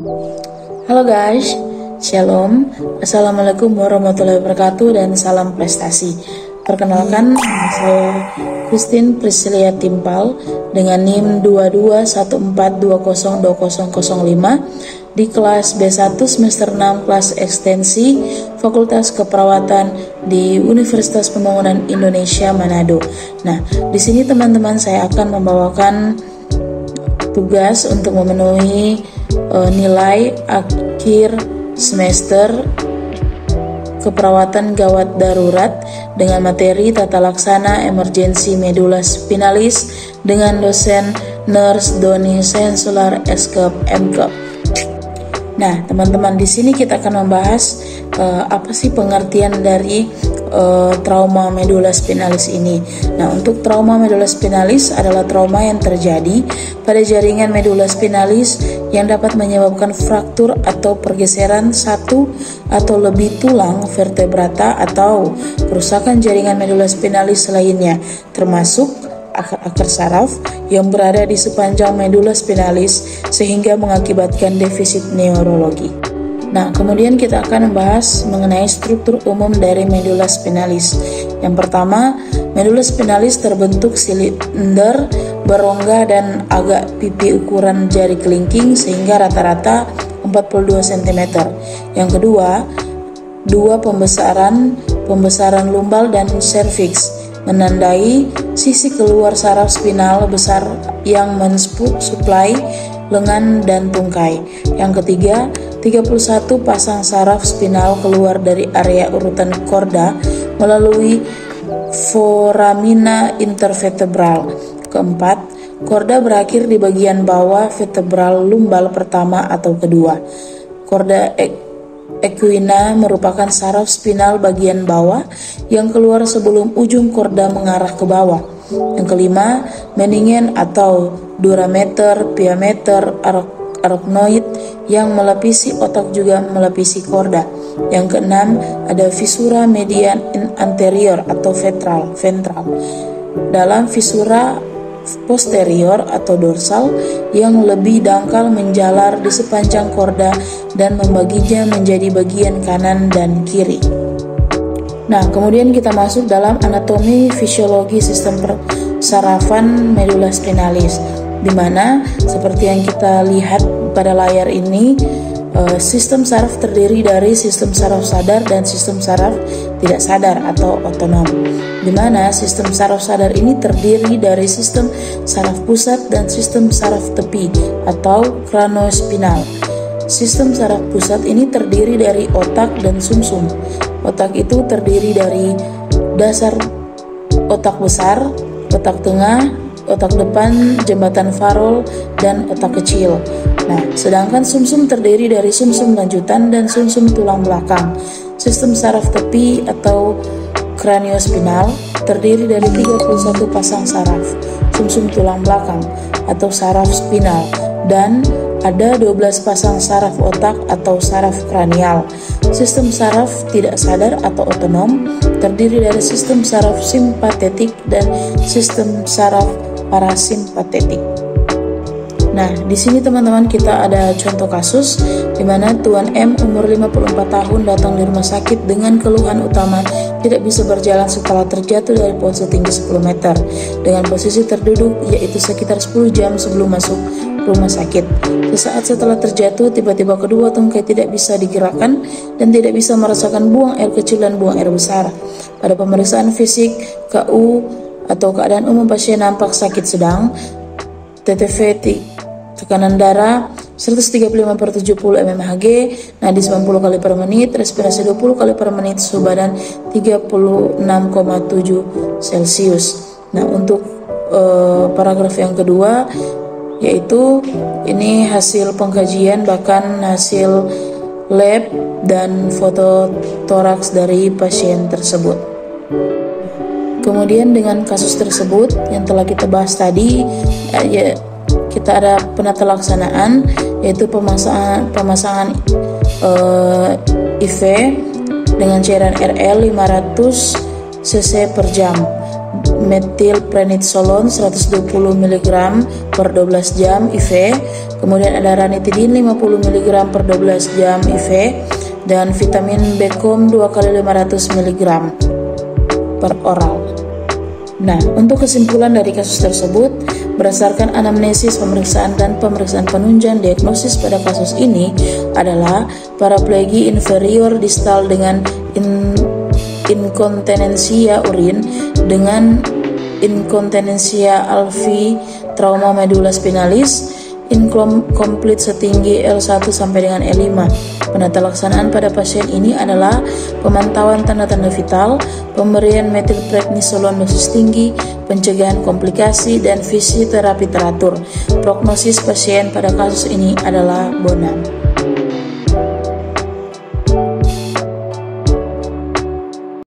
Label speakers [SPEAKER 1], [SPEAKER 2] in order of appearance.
[SPEAKER 1] Halo guys, Shalom, Assalamualaikum warahmatullahi wabarakatuh dan salam prestasi. Perkenalkan, saya Christine Priscilia Timpal dengan NIM 2214202005 di kelas B1 semester 6 kelas ekstensi Fakultas Keperawatan di Universitas Pembangunan Indonesia Manado. Nah, di sini teman-teman saya akan membawakan tugas untuk memenuhi nilai akhir semester keperawatan gawat darurat dengan materi tata laksana emergency medula spinalis dengan dosen Nurse Doni Sensular Eskep MKep. Nah, teman-teman, di sini kita akan membahas apa sih pengertian dari trauma medula spinalis ini. Nah, untuk trauma medula spinalis adalah trauma yang terjadi pada jaringan medula spinalis yang dapat menyebabkan fraktur atau pergeseran satu atau lebih tulang vertebrata atau kerusakan jaringan medula spinalis lainnya, termasuk akar saraf yang berada di sepanjang medula spinalis sehingga mengakibatkan defisit neurologi. Nah, kemudian kita akan membahas mengenai struktur umum dari medula spinalis. Yang pertama, medula spinalis terbentuk silinder, berongga dan agak pipi ukuran jari kelingking sehingga rata-rata 42 cm. Yang kedua, dua pembesaran lumbal dan serviks menandai sisi keluar saraf spinal besar yang mensuplai lengan dan tungkai. Yang ketiga, 31 pasang saraf spinal keluar dari area urutan korda melalui foramina intervertebral. Keempat, korda berakhir di bagian bawah vertebral lumbal pertama atau kedua. Korda equina merupakan saraf spinal bagian bawah yang keluar sebelum ujung korda mengarah ke bawah. Yang kelima, meningen atau durameter, piameter, arachnoid yang melepisi otak juga melepisi korda. Yang keenam, ada visura median anterior atau ventral. Dalam visura posterior atau dorsal yang lebih dangkal menjalar di sepanjang korda dan membaginya menjadi bagian kanan dan kiri. Nah, kemudian kita masuk dalam anatomi fisiologi sistem persarafan medula spinalis, di mana seperti yang kita lihat pada layar ini, sistem saraf terdiri dari sistem saraf sadar dan sistem saraf tidak sadar atau otonom, di mana sistem saraf sadar ini terdiri dari sistem saraf pusat dan sistem saraf tepi atau kranospinal. Sistem saraf pusat ini terdiri dari otak dan sumsum. Otak itu terdiri dari dasar otak besar, otak tengah, otak depan, jembatan Farol, dan otak kecil. Nah, sedangkan sumsum terdiri dari sumsum lanjutan dan sumsum tulang belakang. Sistem saraf tepi atau kraniospinal terdiri dari 31 pasang saraf sumsum tulang belakang atau saraf spinal dan ada 12 pasang saraf otak atau saraf kranial. Sistem saraf tidak sadar atau otonom terdiri dari sistem saraf simpatetik dan sistem saraf parasimpatetik. Nah, di sini teman-teman kita ada contoh kasus di mana Tuan M umur 54 tahun datang di rumah sakit dengan keluhan utama tidak bisa berjalan setelah terjatuh dari pohon setinggi 10 meter dengan posisi terduduk yaitu sekitar 10 jam sebelum masuk rumah sakit. Sesaat setelah terjatuh, tiba-tiba kedua tungkai tidak bisa digerakkan dan tidak bisa merasakan buang air kecil dan buang air besar. Pada pemeriksaan fisik KU atau keadaan umum pasien nampak sakit sedang, TTV tekanan darah 135/70 mmHg, nadi 90 kali per menit, respirasi 20 kali per menit, suhu badan 36,7 Celcius. Nah, untuk paragraf yang kedua yaitu ini hasil pengkajian bahkan hasil lab dan foto toraks dari pasien tersebut. Kemudian dengan kasus tersebut yang telah kita bahas tadi, kita ada penata laksanaan yaitu pemasangan IV dengan cairan RL 500 cc per jam. metilprednisolon 120 mg per 12 jam IV, kemudian ada ranitidin 50 mg per 12 jam IV, dan vitamin B-kom 2 kali 500 mg per oral. Nah, untuk kesimpulan dari kasus tersebut, berdasarkan anamnesis, pemeriksaan, dan pemeriksaan penunjang, diagnosis pada kasus ini adalah paraplegi inferior distal dengan inkontinensia urin dengan inkontinensia alvi, trauma medula spinalis, incomplete setinggi L1 sampai dengan L5. Penata laksanaan pada pasien ini adalah pemantauan tanda-tanda vital, pemberian metilprednisolon dosis tinggi, pencegahan komplikasi, dan fisioterapi teratur. Prognosis pasien pada kasus ini adalah bonam.